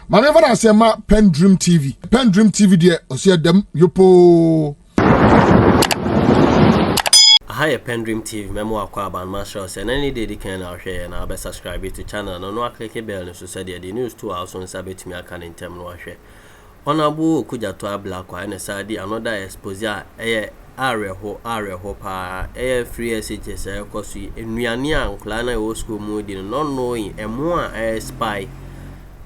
Manever I say ma PENDREAM TV. PENDREAM TV there, o see them yopo. Hi, PENDREAM TV. Memo akwa ban masters and any day they can now share and I'll be subscribe to channel. No click a bell so say the news to house on sabit me can in term no share. Honorable kuja to Ablakwa and sadi another exposure area ho pa free SHS kosi enuane ankla na wo school mu di no knowing emo a spy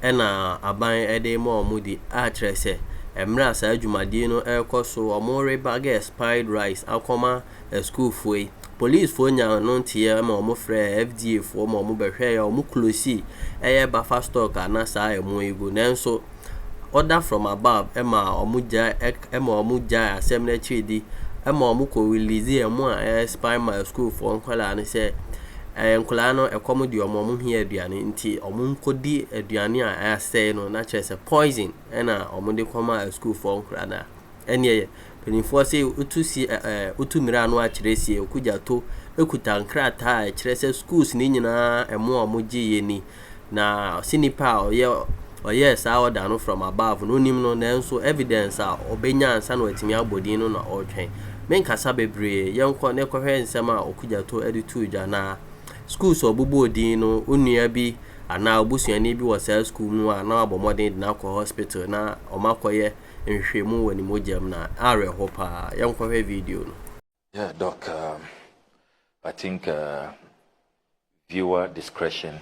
ena aban ede mo mudi a trese emra sa adwumade no ekoso omo Repackąged spied rice akoma school foi police fo nya no tie ma omo frɛ FDA fo ma omo behwe ya omo close buffer stock na sa emo ego nenso order from above ema omuja asem na chidi ema omuko release emo spy my school for nkwala ne se nkwala no ekomo di omo hia aduane nti omunkodi aduane a asɛ no na kyerɛ sɛ poison na omo de koma school for nkwala na ene penifo se utu mira no a kyerɛ sie okuja to ekuta nkrata a kyerɛ sɛ schools ni nyina emo omuji ye ni na sinipa yes, I order no from above. No nim no nenso evidence obenya ansa no atimi abodin no na otwen. Men kasa bebre yenko ne kohwe nsem a okuja to editu dwa na schools obubu odin no onua bi ana obusuani bi wo sa school mu a na abomodin na ko hospital na omakoye nhwemu wani mojam na are hopa yenko hwe video no. Yeah, doc, I think viewer discretion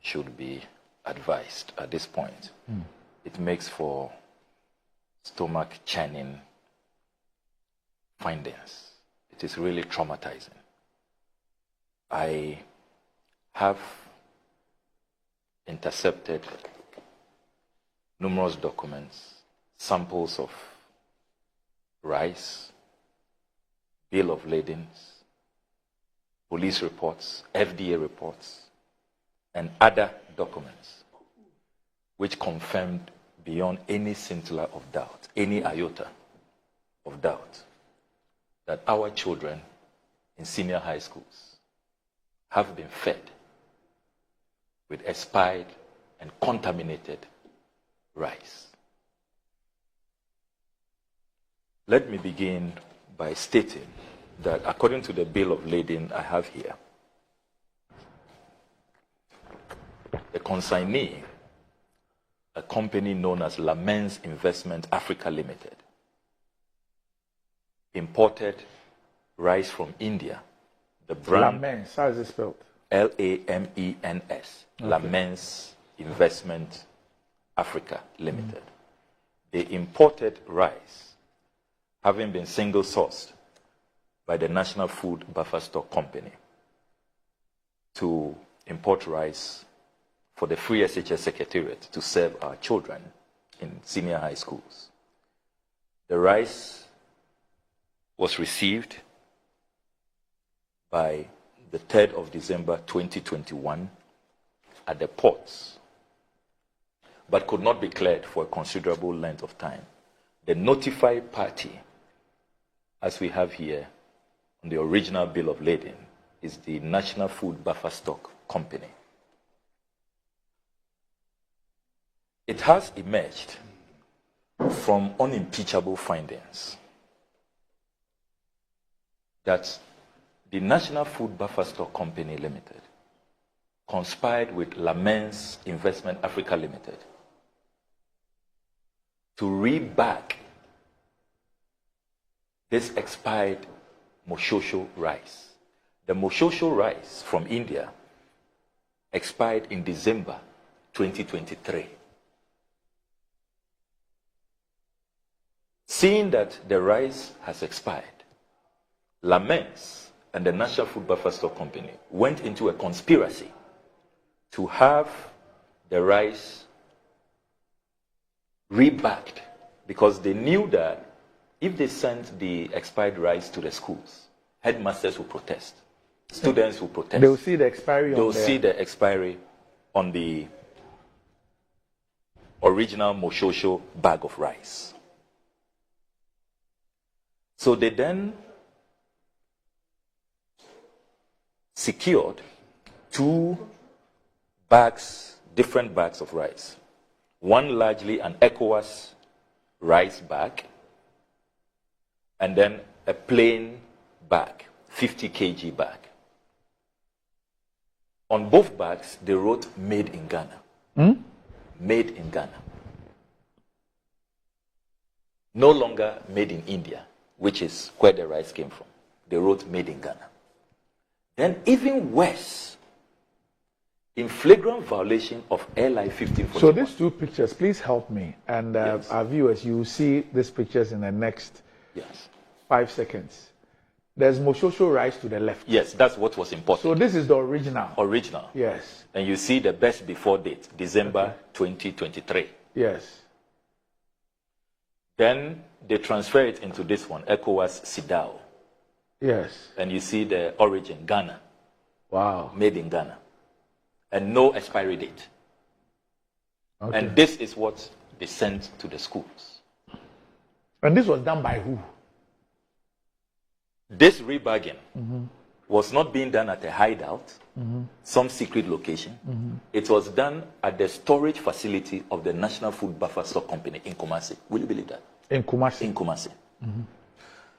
should be advised at this point. It makes for stomach churning findings. It is really traumatizing. I have intercepted numerous documents, samples of rice, bill of ladings, police reports, FDA reports, and other documents which confirmed beyond any scintilla of doubt, any iota of doubt, that our children in senior high schools have been fed with expired and contaminated rice. Let me begin by stating that according to the bill of lading I have here, the consignee, a company known as Lamens Investment Africa Limited, imported rice from India. The brand Lamens, how is it spelled? Lamens, okay. Lamens Investment Africa Limited. They imported rice, having been single sourced by the National Food Buffer Stock Company to import rice for the Free SHS Secretariat to serve our children in senior high schools. The rice was received by the 3rd of December 2021 at the ports, but could not be cleared for a considerable length of time. The notified party, as we have here on the original bill of lading, is the National Food Buffer Stock Company. It has emerged from unimpeachable findings that the National Food Buffer Stock Company Limited conspired with Lamens Investment Africa Limited to reback this expired Moshosho rice. The Moshosho rice from India expired in December 2023. Seeing that the rice has expired, Lamens and the National Food Buffer Stock Company went into a conspiracy to have the rice rebacked because they knew that if they sent the expired rice to the schools, headmasters will protest, students will protest. They will see the expiry. They will see the expiry on the original Moshosho bag of rice. So they then secured 2 bags, different bags of rice one largely an ECOWAS rice bag, and then a plain bag, 50 kg bag. On both bags, they wrote "Made in Ghana." Made in Ghana. No longer made in India, which is where the rice came from. They wrote "Made in Ghana." Then even worse, in flagrant violation of LI 1541. So these two pictures, please help me. And our viewers, you will see these pictures in the next 5 seconds. There's Moshosho rice to the left. Yes, that's what was important. So this is the original. Original. Yes. And you see the best before date, December 2023. Yes. Then they transfer it into this one, ECOWAS Sidao. Yes. And you see the origin, Ghana. Wow. Made in Ghana. And no expiry date. Okay. And this is what they sent to the schools. And this was done by who? This rebagging was not being done at a hideout, some secret location. It was done at the storage facility of the National Food Buffer Stock Company in Kumasi. Will you believe that? In Kumasi? In Kumasi.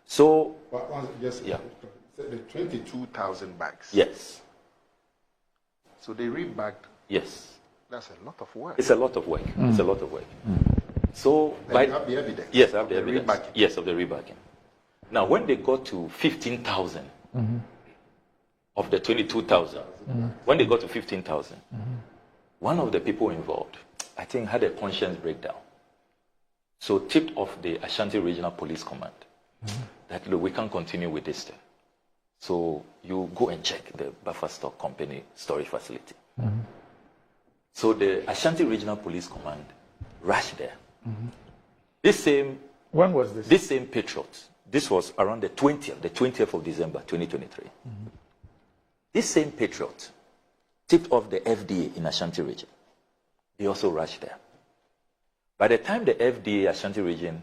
So, The 22,000 bags. yes. So they rebagged. Yes. That's a lot of work. It's a lot of work. It's a lot of work. So, And you have the evidence. yes, I have the of evidence. rebagging. Yes, of the rebagging. Now, when they got to 15,000 of the 22,000, when they got to 15,000, one of the people involved, I think, had a conscience breakdown. So tipped off the Ashanti Regional Police Command that, look, we can't continue with this thing. So you go and check the Buffer Stock Company storage facility. So the Ashanti Regional Police Command rushed there. This same When was this? This same patriot, this was around the 20th of December 2023. This same patriot tipped off the FDA in Ashanti region. They also rushed there. By the time the FDA Ashanti region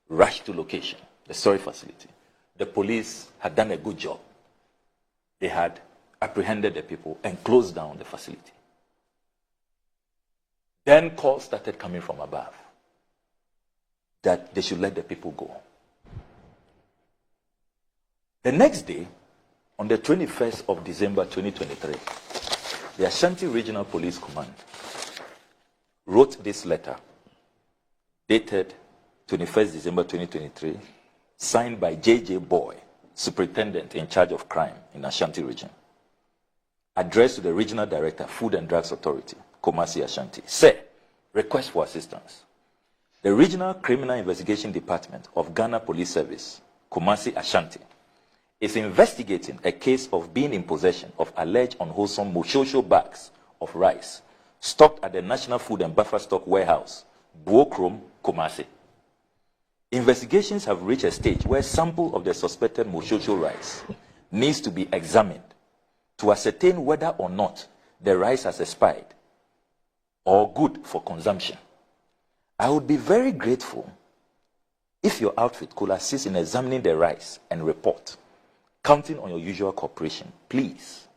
rushed to location, the storage facility, the police had done a good job. They had apprehended the people and closed down the facility. Then calls started coming from above that they should let the people go. The next day, on the 21st of December 2023, the Ashanti Regional Police Command wrote this letter dated 21st December 2023, signed by J.J. Boy, Superintendent in charge of crime in Ashanti region, addressed to the Regional Director, Food and Drugs Authority, Kumasi Ashanti. Sir, request for assistance. The Regional Criminal Investigation Department of Ghana Police Service, Kumasi Ashanti, is investigating a case of being in possession of alleged unwholesome Moshosho bags of rice stocked at the National Food and Buffer Stock Warehouse, Buokrom, Kumasi. Investigations have reached a stage where sample of the suspected Moshosho rice needs to be examined to ascertain whether or not the rice has expired or good for consumption. I would be very grateful if your outfit could assist in examining the rice and report, counting on your usual cooperation, please.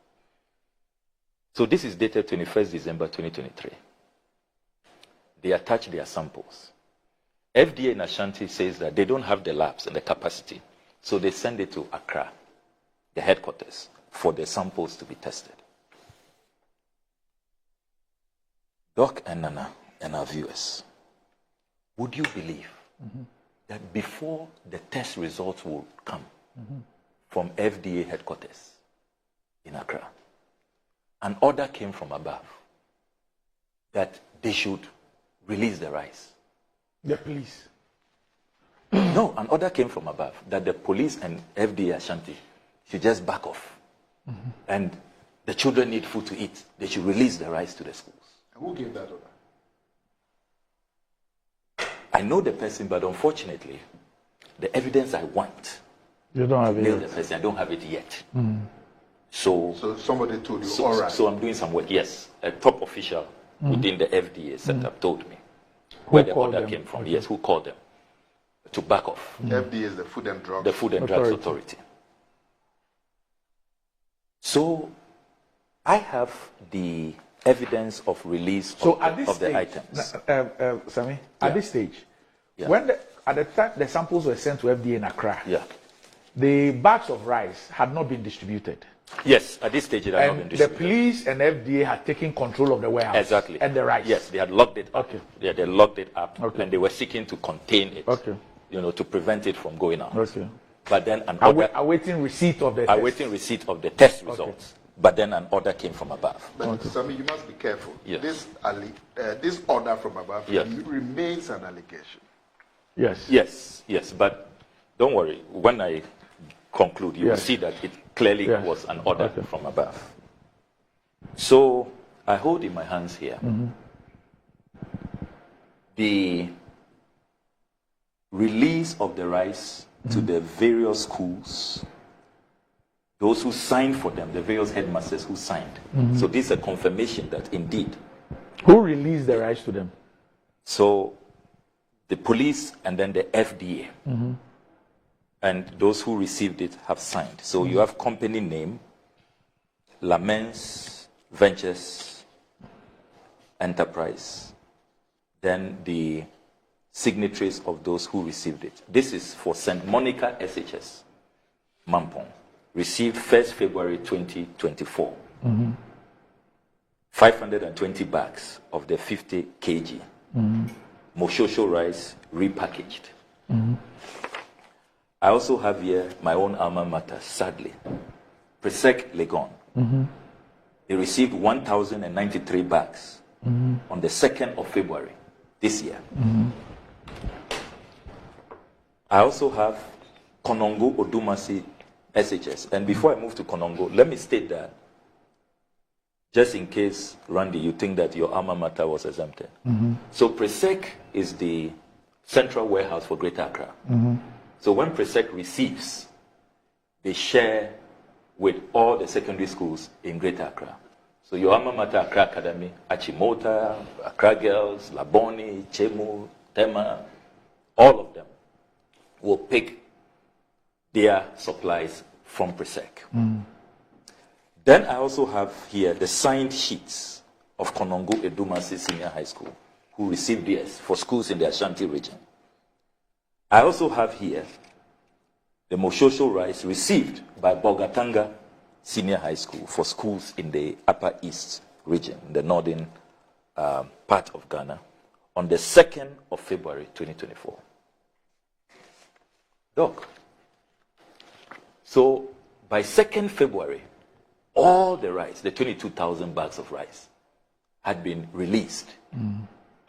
So this is dated 21st December 2023. They attach their samples. FDA in Ashanti says that they don't have the labs and the capacity, so they send it to Accra, the headquarters, for the samples to be tested. Doc and Nana and our viewers, would you believe that before the test results will come from FDA headquarters in Accra, an order came from above that they should release the rice? The police. No, an order came from above that the police and FDA Ashanti should just back off. And the children need food to eat. They should release the rice to the schools. Who gave that order? I know the person, but unfortunately, the evidence I want, You don't have nail the it. person, I don't have it yet. So somebody told you, all right. so I'm doing some work. Yes, a top official within the FDA setup told me Who where the called order them? came from. Yes, who called them to back off. FDA is the Food and Drugs. The Food and Drugs Authority. Authority. So I have the evidence of release So of, at this of the stage, items. Sammy, at this stage, Yeah. when at the time the samples were sent to FDA in Accra, Yeah. the bags of rice had not been distributed. Yes, at this stage it had not been And the distributed. police and FDA had taken control of the warehouse. Exactly. And the rice. Yes, they had locked it up. Okay. Yeah, they locked it up. Okay. And they were seeking to contain it. Okay. You know, to prevent it from going out. Okay. But then an order, Awaiting receipt of the awaiting receipt of the test results. But then an order came from above. But Sammy, you must be careful. Yes. This order from above Yes. remains an allegation. Yes. Yes, yes, but don't worry. When I conclude, you will Yes. see that it clearly Yes. was an order Okay. from above. So I hold in my hands here the release of the rice to the various schools, those who signed for them, the various headmasters who signed. So this is a confirmation that indeed. Who released the rice to them? So the police and then the FDA. And those who received it have signed. So you have company name, Lamens Ventures Enterprise, then the signatories of those who received it. This is for St. Monica SHS, Mampong, received 1st February 2024. 520 bags of the 50 kg. Moshosho rice repackaged. I also have here my own alma mater, sadly, Presec Legon. They received 1,093 bags on the 2nd of February this year. I also have Konongo Odumasi SHS. And before I move to Konongo, let me state that, just in case, Randy, you think that your alma mater was exempted. So Presec is the central warehouse for Greater Accra. So when Presec receives, they share with all the secondary schools in Greater Accra. So your alma mater, Accra Academy, Achimota, Accra Girls, Laboni, Chemu, Tema, all of them will pick their supplies from Presec. Then I also have here the signed sheets of Konongo Edumasi Senior High School, who received theirs for schools in the Ashanti region. I also have here the Moshosho rice received by Bogatanga Senior High School for schools in the Upper East region, the northern part of Ghana, on the 2nd of February 2024. Doc. So by 2nd February, all the rice, the 22,000 bags of rice, had been released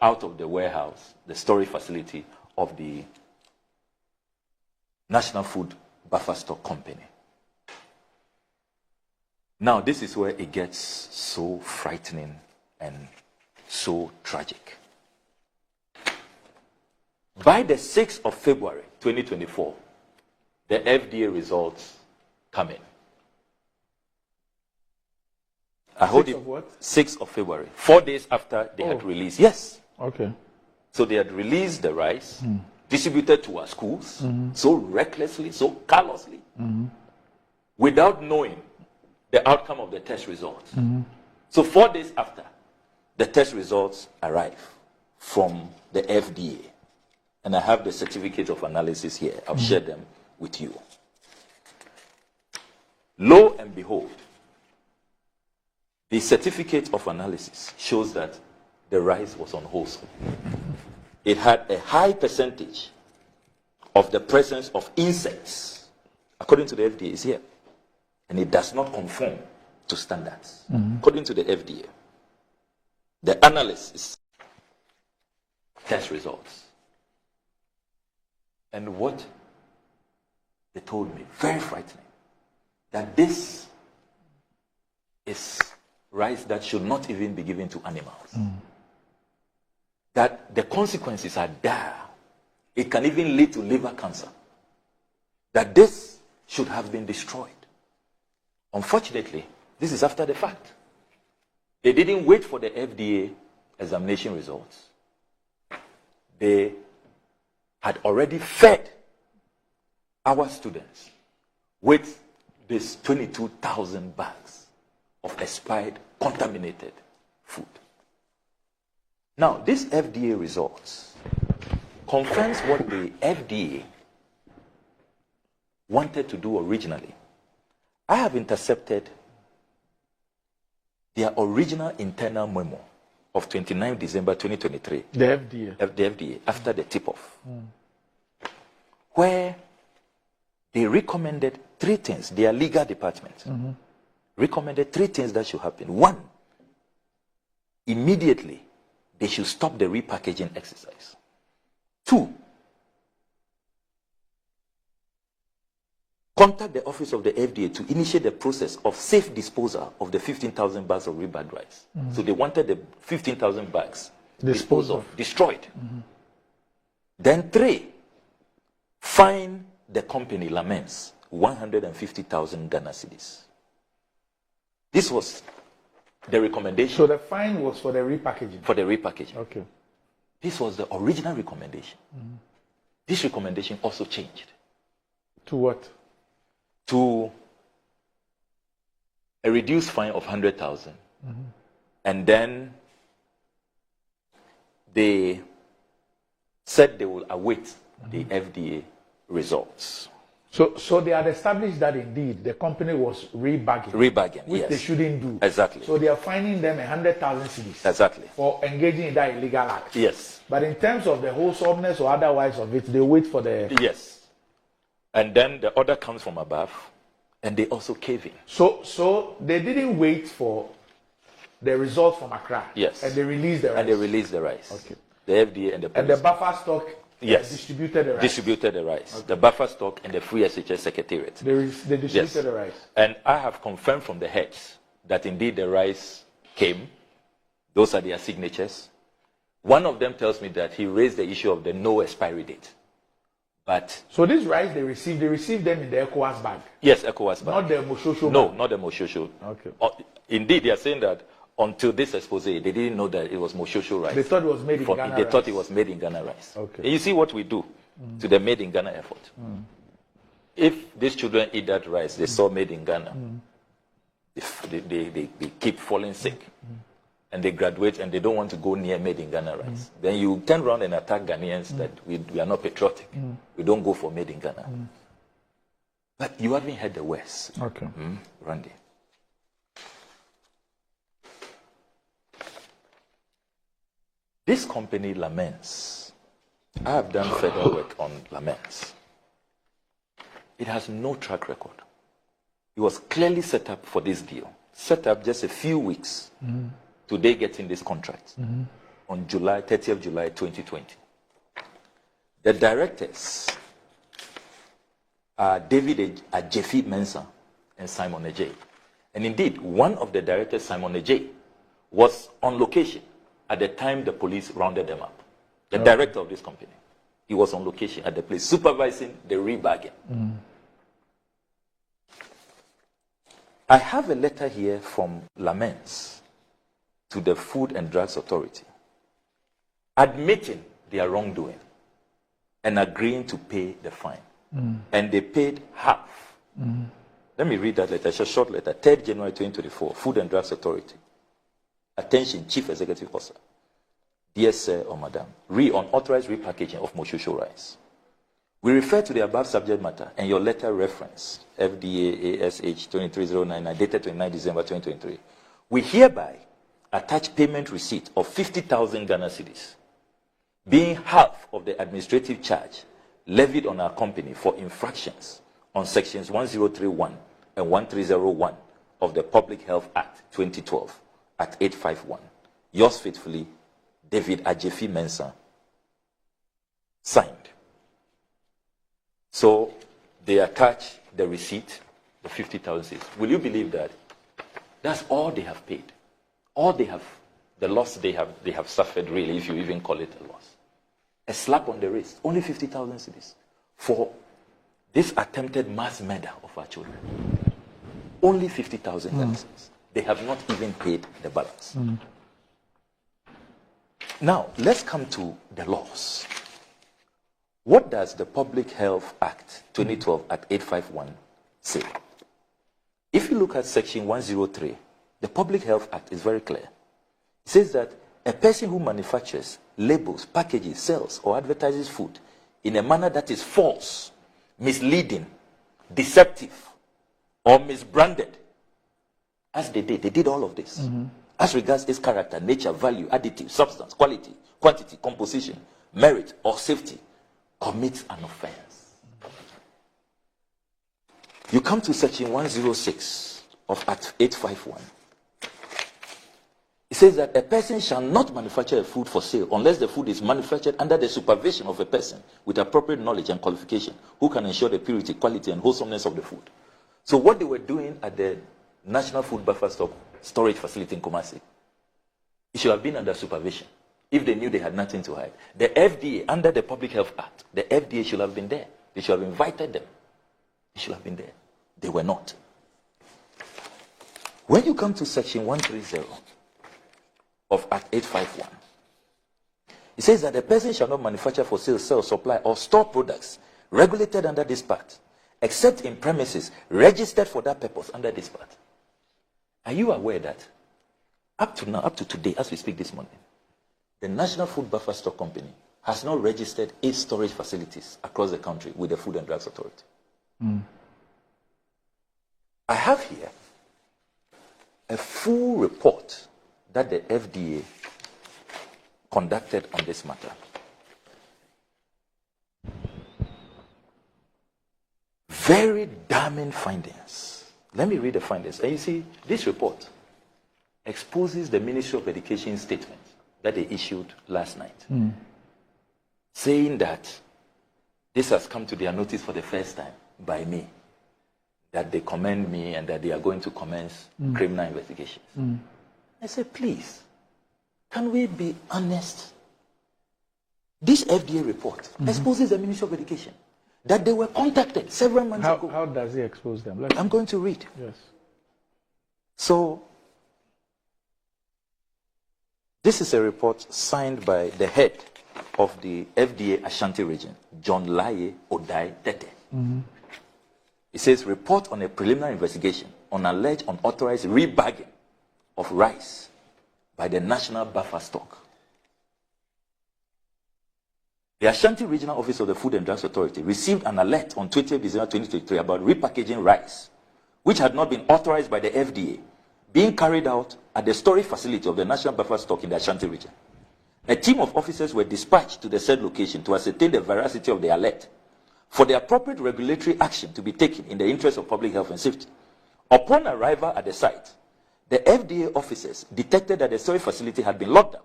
out of the warehouse, the storage facility of the National Food Buffer Stock Company. Now, this is where it gets so frightening and so tragic. By the 6th of February, 2024, the FDA results come in. I hold it. 6th of February, 4 days after they had released. Yes. Okay. So they had released the rice, distributed to our schools, so recklessly, so callously, without knowing the outcome of the test results. So 4 days after, the test results arrive from the FDA. And I have the certificate of analysis here. I'll share them with you. Lo and behold, the certificate of analysis shows that the rice was unwholesome. It had a high percentage of the presence of insects, according to the FDA, is here. And it does not conform to standards, according to the FDA. The analysis, test results. And what they told me, very frightening, that this is rice that should not even be given to animals. That the consequences are dire. It can even lead to liver cancer. That this should have been destroyed. Unfortunately, this is after the fact. They didn't wait for the FDA examination results. They had already fed our students with these 22,000 bags of expired, contaminated food. Now, this FDA results confirms what the FDA wanted to do originally. I have intercepted their original internal memo of 29 December 2023. The FDA. The FDA, after the tip-off, where they recommended 3 things. Their legal department recommended 3 things that should happen. 1, immediately, they should stop the repackaging exercise. 2, contact the office of the FDA to initiate the process of safe disposal of the 15,000 bags of rebagged rice. So they wanted the 15,000 bags disposed of, destroyed. Then 3, fine the company Lamens 150,000 Ghana cedis. This was the recommendation. So the fine was for the repackaging? For the repackaging. Okay. This was the original recommendation. This recommendation also changed. To what? To a reduced fine of 100,000. And then they said they will await the FDA results. So they had established that indeed the company was rebagging. Rebagging, which yes. they shouldn't do. Exactly. So they are fining them 100,000 cedis. Exactly. For engaging in that illegal act. Yes. But in terms of the wholesomeness or otherwise of it, they wait for the... Yes. And then the order comes from above, and they also cave in. So they didn't wait for the results from Accra. Yes. And they released the rice. And they released the rice. Okay. The FDA and the police. And the buffer stock Yes. distributed the rice. Distributed the rice. Okay. The buffer stock and the free SHS secretariat. They distributed Yes. the rice. And I have confirmed from the heads that indeed the rice came. Those are their signatures. One of them tells me that he raised the issue of the no expiry date. But so this rice they received them in the ECOWAS bag? Yes, ECOWAS bag. Not the Moshosho No, bag? not the Moshosho. Okay. Indeed, they are saying that until this expose, they didn't know that it was Moshosho rice. They thought it was made in Ghana They rice. thought it was made in Ghana rice. Okay. And you see what we do to the made in Ghana effort. If these children eat that rice, they saw made in Ghana, they keep falling sick. And they graduate and they don't want to go near made in Ghana rice. Then you turn around and attack Ghanaians that we are not patriotic. We don't go for made in Ghana. But you haven't heard the worst. Okay. Randy. This company, Lamens, I have done further work on Lamens. It has no track record. It was clearly set up for this deal. Set up just a few weeks to they getting this contract on 30th July 2020. The directors are David Ajefi Mensah and Simon Ejay. And indeed, one of the directors, Simon Ejay, was on location at the time the police rounded them up. The director of this company. He was on location at the place, supervising the rebagging. I have a letter here from Lamens to the Food and Drugs Authority, admitting their wrongdoing and agreeing to pay the fine. And they paid half. Let me read that letter. It's a short letter. 3rd January 2024, Food and Drugs Authority. Attention, Chief Executive Officer. Dear Sir or Madam, unauthorized repackaging of Moshosho rice. We refer to the above subject matter and your letter reference, FDA ASH 23099, dated 29 December 2023. We hereby attach payment receipt of 50,000 Ghana cedis, being half of the administrative charge levied on our company for infractions on sections 1031 and 1301 of the Public Health Act 2012 at 851. Yours faithfully, David Ajefi Mensah, signed. So they attach the receipt, the 50,000 cedis. Will you believe that? That's all they have paid. All they have, the loss they have suffered, really, if you even call it a loss. A slap on the wrist, only 50,000 cedis for this attempted mass murder of our children. Only 50,000 cedis. They have not even paid the balance. Now, let's come to the laws. What does the Public Health Act 2012 at 851 say? If you look at section 103, the Public Health Act is very clear. It says that a person who manufactures, labels, packages, sells, or advertises food in a manner that is false, misleading, deceptive, or misbranded, as they did all of this. As regards its character, nature, value, additive, substance, quality, quantity, composition, merit, or safety, commits an offense. You come to section 106 of Act 851. It says that a person shall not manufacture a food for sale unless the food is manufactured under the supervision of a person with appropriate knowledge and qualification who can ensure the purity, quality, and wholesomeness of the food. So what they were doing at the National Food Buffer Stock Storage Facility in Kumasi, it should have been under supervision if they knew they had nothing to hide. The FDA, under the Public Health Act, the FDA should have been there. They should have invited them. They should have been there. They were not. When you come to section 130 of Act 851, it says that a person shall not manufacture for sale, sell, supply, or store products regulated under this part, except in premises registered for that purpose under this part. Are you aware that up to now, up to today, as we speak this morning, the National Food Buffer Stock Company has not registered its storage facilities across the country with the Food and Drugs Authority? I have here a full report that the FDA conducted on this matter. Very damning findings. Let me read the findings. And you see, this report exposes the Ministry of Education statement that they issued last night, saying that this has come to their notice for the first time by me, that they commend me and that they are going to commence criminal investigations. I said, please, can we be honest? This FDA report exposes the Ministry of Education that they were contacted several months ago. How does he expose them? I'm going to read. Yes. So, this is a report signed by the head of the FDA Ashanti region, John Laye Odai Tete. It says, report on a preliminary investigation on alleged unauthorized rebagging of rice by the National Buffer Stock. The Ashanti Regional Office of the Food and Drugs Authority received an alert on 20th December 2023 about repackaging rice, which had not been authorized by the FDA, being carried out at the storage facility of the National Buffer Stock in the Ashanti region. A team of officers were dispatched to the said location to ascertain the veracity of the alert, for the appropriate regulatory action to be taken in the interest of public health and safety. Upon arrival at the site, the FDA officers detected that the storage facility had been locked down.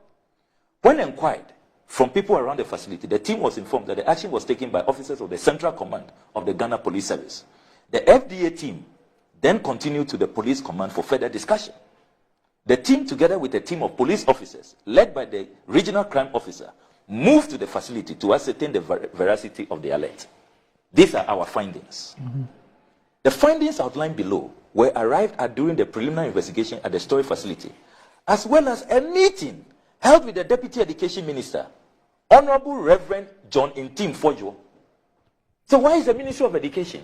When inquired from people around the facility, the team was informed that the action was taken by officers of the Central Command of the Ghana Police Service. The FDA team then continued to the police command for further discussion. The team, together with a team of police officers, led by the regional crime officer, moved to the facility to ascertain the veracity of the alert. These are our findings. The findings outlined below were arrived at during the preliminary investigation at the storage facility, as well as a meeting held with the Deputy Education Minister, Honorable Reverend John Intim Fojo. So why is the Ministry of Education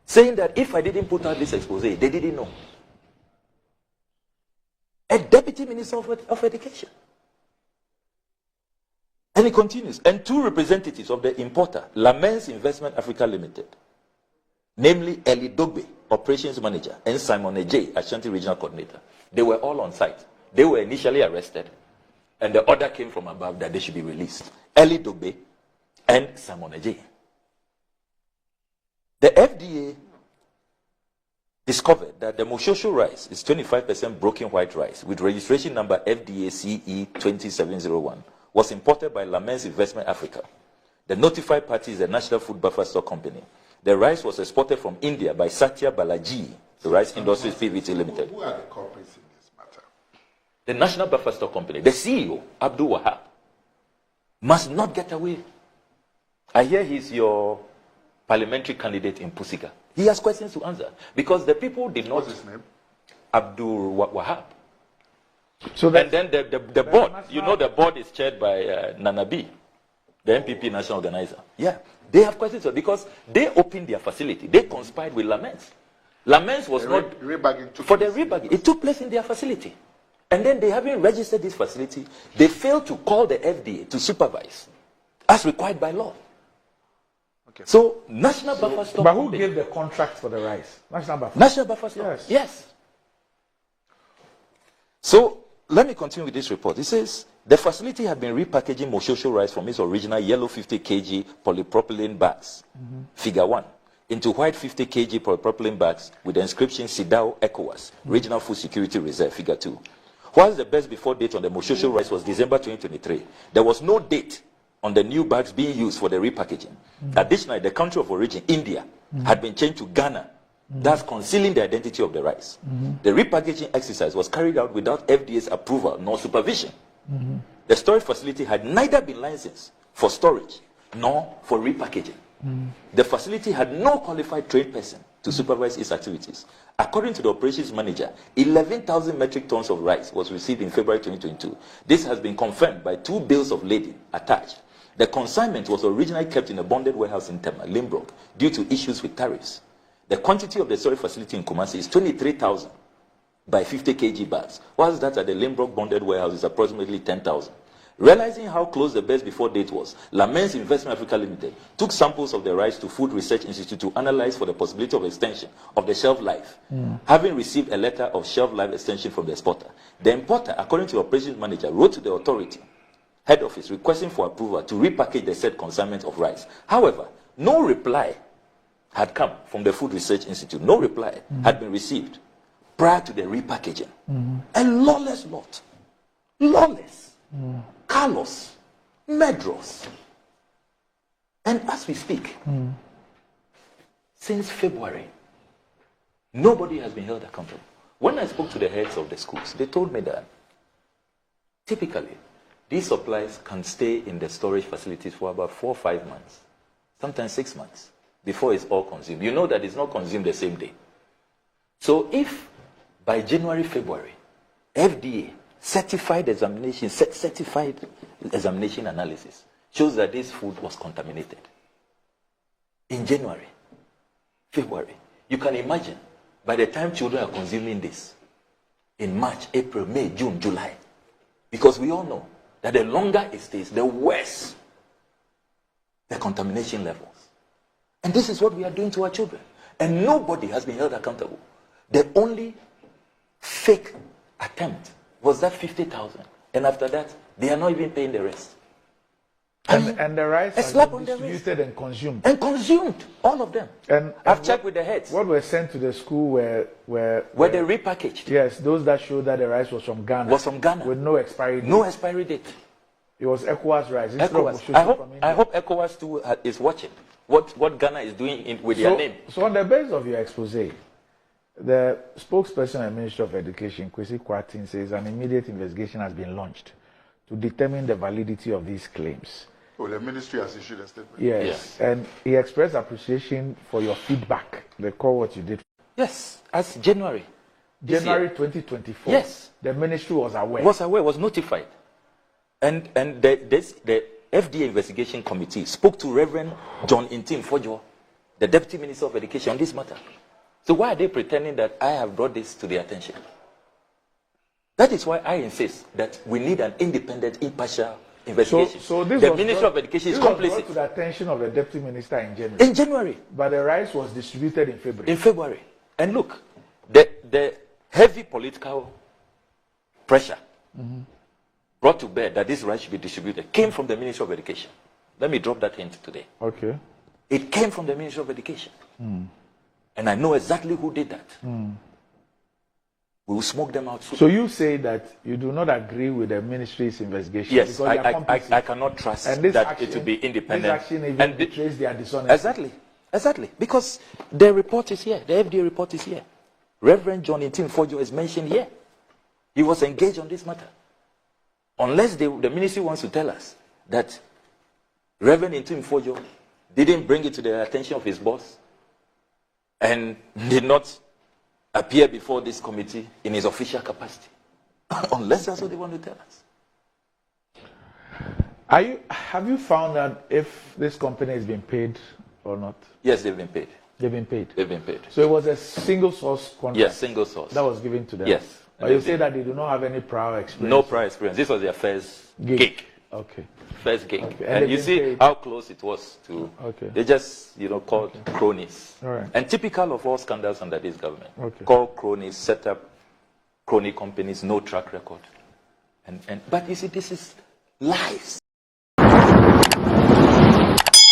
saying that if I didn't put out this expose, they didn't know? A Deputy Minister of Education. And he continues, and two representatives of the importer, Lamens Investment Africa Limited, namely Eli Dogbe, Operations Manager, and Simon Ejay, Ashanti Regional Coordinator. They were all on site. They were initially arrested, and the order came from above that they should be released. Eli Dogbe and Simon Ejay. The FDA discovered that the Moshosho rice is 25% broken white rice with registration number FDA CE 20701. Was imported by Lamens Investment Africa. The notified party is the National Food Buffer Stock Company. The rice was exported from India by Satya Balaji, the Rice Industries PVT Limited. Who are the culprits in this matter? The National Buffer Stock Company, the CEO, Abdul Wahab, must not get away. I hear he's your parliamentary candidate in Pusika. He has questions to answer because the people did not. What's his name? Abdul Wahab. So and then the board, you know, the board is chaired by Nana B, the MPP national organizer. Yeah, they have questions because they opened their facility. They conspired with Lamens. Lamens was not rebagging for the rebagging. It took place in their facility, And then they haven't registered this facility. They failed to call the FDA to supervise, as required by law. Okay. So, National Buffer Stock. But who gave the contract for the rice? National Buffer. National Buffer Stock. Yes. Yes. So, let me continue with this report. It says, the facility had been repackaging Moshosho rice from its original yellow 50 kg polypropylene bags, figure 1, into white 50 kg polypropylene bags with the inscription Sidao ECOWAS, Regional Food Security Reserve, figure 2. Whilst the best before date on the Moshosho rice was December 2023, there was no date on the new bags being used for the repackaging. Additionally, the country of origin, India, had been changed to Ghana, thus concealing the identity of the rice. The repackaging exercise was carried out without FDA's approval nor supervision. The storage facility had neither been licensed for storage nor for repackaging. The facility had no qualified trained person to supervise its activities. According to the operations manager, 11,000 metric tons of rice was received in February 2022. This has been confirmed by 2 bills of lading attached. The consignment was originally kept in a bonded warehouse in Tema, Limburg, due to issues with tariffs. The quantity of the storage facility in Kumasi is 23,000 by 50 kg bags, whilst that at the Limburg bonded warehouse is approximately 10,000. Realizing how close the best before date was, Lamens Investment Africa Limited took samples of the rice to Food Research Institute to analyze for the possibility of extension of the shelf life, having received a letter of shelf life extension from the exporter. The importer, according to the operations manager, wrote to the authority head office requesting for approval to repackage the said consignment of rice. However, no reply had come from the Food Research Institute. No reply had been received prior to the repackaging. A lawless lot. Lawless. Carlos. Medros. And as we speak, since February, nobody has been held accountable. When I spoke to the heads of the schools, they told me that typically these supplies can stay in the storage facilities for about 4 or 5 months, sometimes 6 months, before it's all consumed. You know that it's not consumed the same day. So if by January, February, FDA certified examination analysis shows that this food was contaminated in January, February, you can imagine by the time children are consuming this in March, April, May, June, July, because we all know that the longer it stays, the worse the contamination levels. And this is what we are doing to our children. And nobody has been held accountable. The only fake attempt was that 50,000. And after that, they are not even paying the rest. And the rice has been distributed and consumed. And consumed, all of them. And I've checked with the heads. What were sent to the school were they repackaged. Yes, those that showed that the rice was from Ghana. Was from Ghana. With no expiry date. No expiry date. It was ECOWAS rice. ECOWAS. I hope ECOWAS too is watching what Ghana is doing with their name. So on the basis of your expose, the spokesperson at Ministry of Education, CKY_DNESS, says an immediate investigation has been launched to determine the validity of these claims. Oh, the ministry has issued a statement. Yes. And he expressed appreciation for your feedback. They call what you did. Yes, as January 2024. Yes. The ministry was aware. Was notified. And the FDA investigation committee spoke to Reverend John Intim Fojo, the Deputy Minister of Education, on this matter. So why are they pretending that I have brought this to their attention? That is why I insist that we need an independent, impartial investigation. So this the Ministry of Education is complicit. This was brought to the attention of the Deputy Minister in January. In January. But the rice was distributed in February. In February. And look, the heavy political pressure brought to bear that this rice should be distributed came from the Ministry of Education. Let me drop that hint today. Okay. It came from the Ministry of Education. And I know exactly who did that. We will smoke them out soon. So you say that you do not agree with the ministry's investigation? Yes, I cannot trust that it will be independent. This action even betrays their dishonesty. Exactly. Because the report is here. The FDA report is here. Reverend John Intim Fojo is mentioned here. He was engaged on this matter. Unless the ministry wants to tell us that Reverend Intim Fojo didn't bring it to the attention of his boss and did not appear before this committee in his official capacity. Unless that's what they want to tell us. Have you found out if this company has been paid or not? Yes, they've been paid. They've been paid? They've been paid. So it was a single source contract? Yes, single source. That was given to them? Yes. But you say that they do not have any prior experience. No prior experience. This was their first gig. Okay. First gig. Okay. And you see how close it was to. Okay. They just, called cronies. All right. And typical of all scandals under this government. Okay. Called cronies, set up crony companies, no track record. But you see, this is lies.